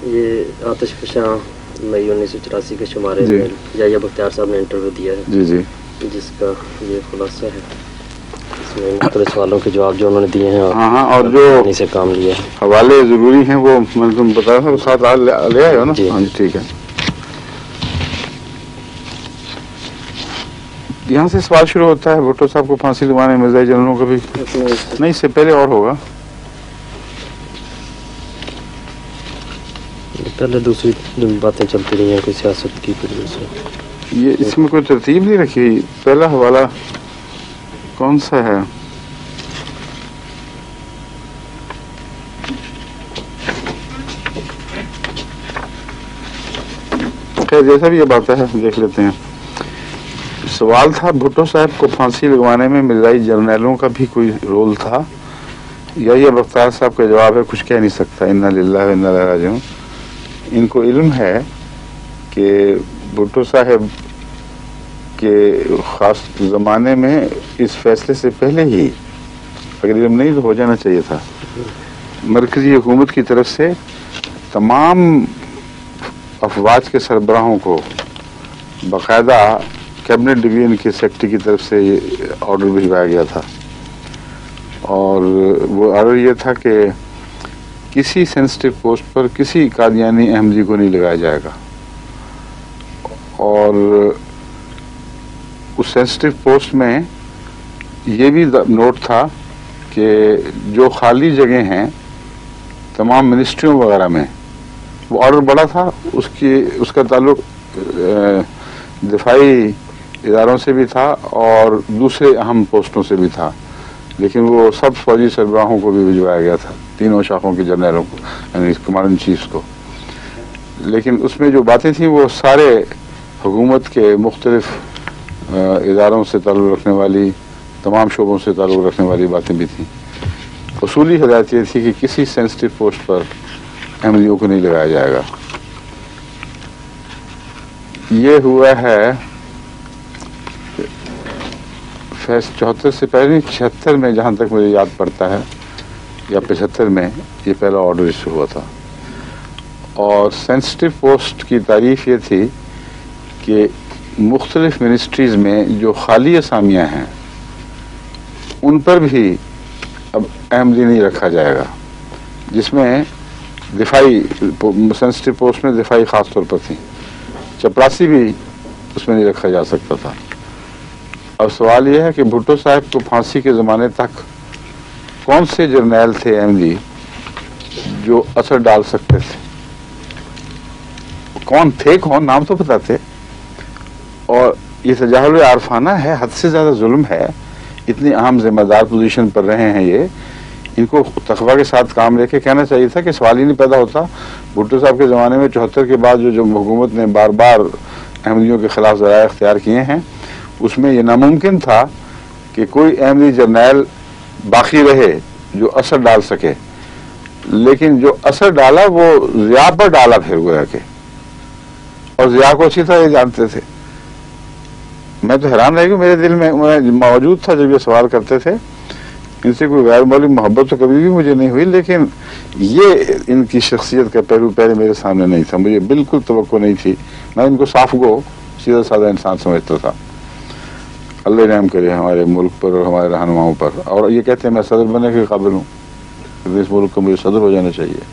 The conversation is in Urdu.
یہ آتش فشاں مئی 1984 کے شمارے میں یحییٰ بختیار صاحب نے انٹرویو دیا ہے جی جی، جس کا یہ خلاصہ ہے. اس میں مختلف سوالوں کے جواب جو انہوں نے دیے ہیں ہاں، اور جو انہیں سے کام لیا ہے. حوالے ضروری ہیں وہ میں تم بتایا تھا، ساتھ لے آئے ہو نا؟ جی ہاں جی، ٹھیک ہے. یہاں سے سوال شروع ہوتا ہے، بھٹو صاحب کو پھانسی لگوانے مرزائی جنرلوں کا بھی نہیں، اس سے پہلے اور ہوگا. پہلے دوسری باتیں چلتی رہی ہیں، کوئی سیاست کی پھر دوسری. یہ اس میں کوئی ترتیب نہیں رکھی. پہلا حوالہ کون سا ہے؟ خیر جیسا بھی یہ بات ہے دیکھ لیتے ہیں. سوال تھا بھٹو صاحب کو پھانسی لگوانے میں مرزائی جرنیلوں کا بھی کوئی رول تھا یا یہ بختیار صاحب کا جواب ہے کچھ کہہ نہیں سکتا، انا للہ و انا الیہ راجعون. ان کو علم ہے کہ بھٹو صاحب کے خاص زمانے میں اس فیصلے سے پہلے ہی، اگر علم نہیں تو ہو جانا چاہیے تھا، مرکزی حکومت کی طرف سے تمام افواج کے سربراہوں کو باقاعدہ کیبنٹ ڈویژن کے سیکرٹری کی طرف سے یہ آرڈر بھجوایا گیا تھا. اور وہ آرڈر یہ تھا کہ کسی سینسٹیو پوسٹ پر کسی قادیانی احمدی کو نہیں لگایا جائے گا. اور اس سینسٹیو پوسٹ میں یہ بھی نوٹ تھا کہ جو خالی جگہیں ہیں تمام منسٹریوں وغیرہ میں، وہ آرڈر بڑا تھا، اس کا تعلق دفاعی اداروں سے بھی تھا اور دوسرے اہم پوسٹوں سے بھی تھا، لیکن وہ سب فوجی سربراہوں کو بھی بھجوایا گیا تھا، تینوں شاخوں کے جنرلوں کو، یعنی کمانڈنگ چیفز کو. لیکن اس میں جو باتیں تھیں وہ سارے حکومت کے مختلف اداروں سے تعلق رکھنے والی، تمام شعبوں سے تعلق رکھنے والی باتیں بھی تھیں. اصولی ہدایت یہ تھی کہ کسی سینسٹیو پوسٹ پر احمدیوں کو نہیں لگایا جائے گا. یہ ہوا ہے 74 سے پہلے 76 میں، جہاں تک مجھے یاد پڑتا ہے، یا 75 میں یہ پہلا آرڈر ایشو ہوا تھا. اور سینسٹیو پوسٹ کی تعریف یہ تھی کہ مختلف منسٹریز میں جو خالی اسامیاں ہیں ان پر بھی اب احمدی نہیں رکھا جائے گا، جس میں دفاعی سینسٹیو پوسٹ میں دفاعی خاص طور پر تھی، چپراسی بھی اس میں نہیں رکھا جا سکتا تھا. اب سوال یہ ہے کہ بھٹو صاحب کو پھانسی کے زمانے تک کون سے جرنیل تھے احمدی جو اثر ڈال سکتے تھے؟ کون تھے، کون نام تو بتاتے. اور یہ تجاہل عارفانہ ہے، حد سے زیادہ ظلم ہے. اتنی اہم ذمہ دار پوزیشن پر رہے ہیں یہ، ان کو تقویٰ کے ساتھ کام لے کے کہنا چاہیے تھا کہ سوال ہی نہیں پیدا ہوتا. بھٹو صاحب کے زمانے میں 74 کے بعد جو حکومت نے بار بار احمدیوں کے خلاف ذرائع اختیار کیے ہیں، اس میں یہ ناممکن تھا کہ کوئی احمدی جرنیل باقی رہے جو اثر ڈال سکے. لیکن جو اثر ڈالا وہ ضیاء پر ڈالا پھر گویا کہ، اور ضیاء کو اچھی طرح یہ جانتے تھے. میں تو حیران رہ گیا، میرے دل میں موجود تھا جب یہ سوال کرتے تھے. ان سے کوئی غیر معلوم محبت تو کبھی بھی مجھے نہیں ہوئی، لیکن یہ ان کی شخصیت کا پہلو پہلے میرے سامنے نہیں تھا. مجھے بالکل توقع نہیں تھی. میں ان کو صاف گو سیدھا سادہ انسان سمجھتا تھا. اللہ رحم کرے ہمارے ملک پر اور ہمارے رہنماؤں پر. اور یہ کہتے ہیں میں صدر بننے کے قابل ہوں، اس ملک کا مجھے صدر ہو جانا چاہیے.